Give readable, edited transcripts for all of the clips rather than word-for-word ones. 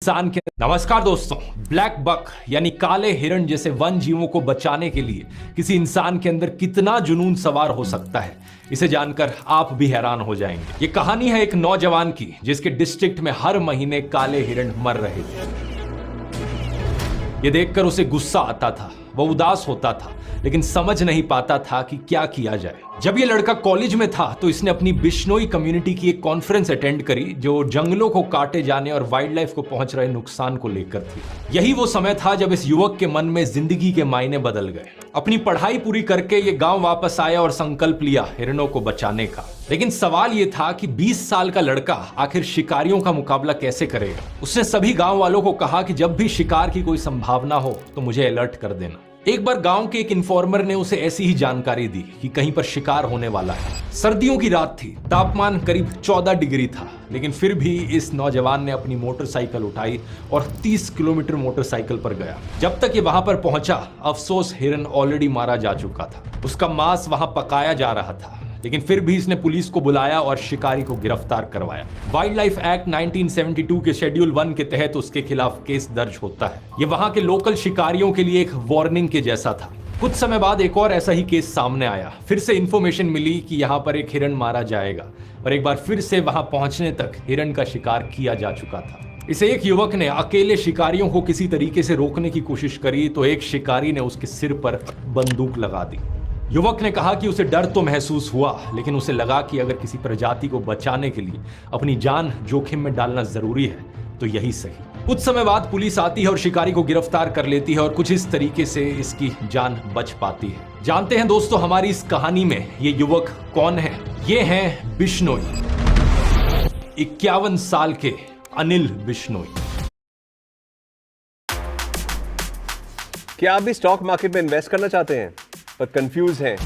इंसान के नमस्कार दोस्तों। ब्लैक बक यानी काले हिरण जैसे वन जीवों को बचाने के लिए किसी इंसान के अंदर कितना जुनून सवार हो सकता है, इसे जानकर आप भी हैरान हो जाएंगे। ये कहानी है एक नौजवान की जिसके डिस्ट्रिक्ट में हर महीने काले हिरण मर रहे थे। ये देखकर उसे गुस्सा आता था, वह उदास होता था, लेकिन समझ नहीं पाता था कि क्या किया जाए। जब ये लड़का कॉलेज में था तो इसने अपनी बिश्नोई कम्युनिटी की एक कॉन्फ्रेंस अटेंड करी जो जंगलों को काटे जाने और वाइल्ड लाइफ को पहुंच रहे नुकसान को लेकर थी। यही वो समय था जब इस युवक के मन में जिंदगी के मायने बदल गए। अपनी पढ़ाई पूरी करके ये गांव वापस आया और संकल्प लिया हिरणों को बचाने का। लेकिन सवाल ये था कि 20 साल का लड़का आखिर शिकारियों का मुकाबला कैसे करेगा। उसने सभी गांव वालों को कहा कि जब भी शिकार की कोई संभावना हो तो मुझे अलर्ट कर देना। एक बार गांव के एक इन्फॉर्मर ने उसे ऐसी ही जानकारी दी कि कहीं पर शिकार होने वाला है। सर्दियों की रात थी, तापमान करीब 14 डिग्री था, लेकिन फिर भी इस नौजवान ने अपनी मोटरसाइकिल उठाई और 30 किलोमीटर मोटरसाइकिल पर गया। जब तक ये वहां पर पहुंचा, अफसोस हिरन ऑलरेडी मारा जा चुका था। उसका मांस वहां पकाया जा रहा था, लेकिन फिर भी इसने पुलिस को बुलाया और शिकारी को गिरफ्तार करवाया। वाइल्ड लाइफ एक्ट 1972 के शेड्यूल 1 के तहत उसके खिलाफ केस दर्ज होता है। ये वहां के लोकल शिकारियों के लिए एक वार्निंग के जैसा था। कुछ समय बाद एक और ऐसा ही केस सामने आया। फिर से इंफॉर्मेशन मिली कि यहाँ पर एक हिरन मारा जाएगा और एक बार फिर से वहां पहुंचने तक हिरन का शिकार किया जा चुका था। इसे एक युवक ने अकेले शिकारियों को किसी तरीके से रोकने की कोशिश करी तो एक शिकारी ने उसके सिर पर बंदूक लगा दी। युवक ने कहा कि उसे डर तो महसूस हुआ, लेकिन उसे लगा कि अगर किसी प्रजाति को बचाने के लिए अपनी जान जोखिम में डालना जरूरी है तो यही सही। कुछ समय बाद पुलिस आती है और शिकारी को गिरफ्तार कर लेती है और कुछ इस तरीके से इसकी जान बच पाती है। जानते हैं दोस्तों हमारी इस कहानी में ये युवक कौन है। ये हैं बिश्नोई, 51 साल के अनिल बिश्नोई। क्या आप भी स्टॉक मार्केट में इन्वेस्ट करना चाहते हैं पर कंफ्यूज हैं?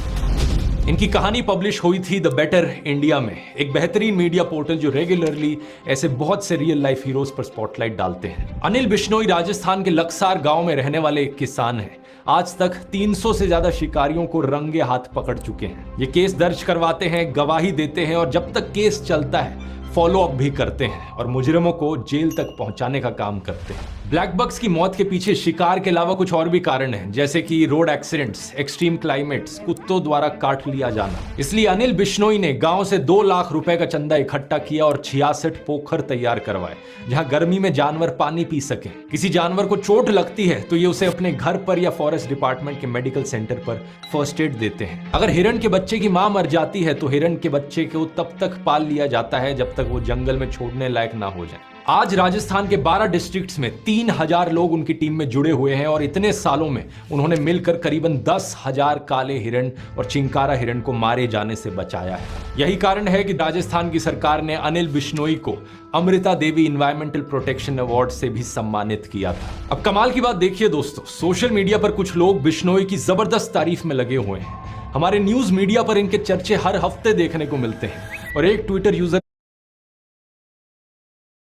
इनकी कहानी पब्लिश हुई थी द बेटर इंडिया में, एक बेहतरीन मीडिया पोर्टल जो रेगुलरली ऐसे बहुत से रियल लाइफ हीरोज पर स्पॉटलाइट डालते हैं। अनिल बिश्नोई राजस्थान के लक्सार गांव में रहने वाले एक किसान हैं। आज तक 300 से ज्यादा शिकारियों को रंगे हाथ पकड़ चुके हैं। ये केस दर्ज करवाते हैं, गवाही देते हैं और जब तक केस चलता है फॉलो अप भी करते हैं और मुजरिमों को जेल तक पहुंचाने का काम करते हैं। ब्लैक बक्स की मौत के पीछे शिकार के अलावा कुछ और भी कारण हैं, जैसे कि रोड एक्सीडेंट्स, एक्सट्रीम क्लाइमेट्स, कुत्तों द्वारा काट लिया जाना। इसलिए अनिल बिश्नोई ने गांव से 2 लाख रुपए का चंदा इकट्ठा किया और 66 पोखर तैयार करवाए जहां गर्मी में जानवर पानी पी सके। किसी जानवर को चोट लगती है तो ये उसे अपने घर पर या फॉरेस्ट डिपार्टमेंट के मेडिकल सेंटर पर फर्स्ट एड देते हैं। अगर हिरन के बच्चे की मां मर जाती है तो हिरन के बच्चे को तब तक पाल लिया जाता है जब तक वो जंगल में छोड़ने लायक ना हो जाए। आज राजस्थान के 12 डिस्ट्रिक्ट्स में 3000 लोग उनकी टीम में जुड़े हुए हैं और इतने सालों में उन्होंने मिलकर करीबन 10,000 काले हिरण और चिंकारा हिरण को मारे जाने से बचाया है। यही कारण है कि राजस्थान की सरकार ने अनिल बिश्नोई को Amrita Devi environmental protection award से भी सम्मानित किया था। अब कमाल की बात देखिए दोस्तों, सोशल मीडिया पर कुछ लोग बिश्नोई की जबरदस्त तारीफ में लगे हुए हैं। हमारे न्यूज मीडिया पर इनके चर्चे हर हफ्ते देखने को मिलते हैं और एक ट्विटर यूजर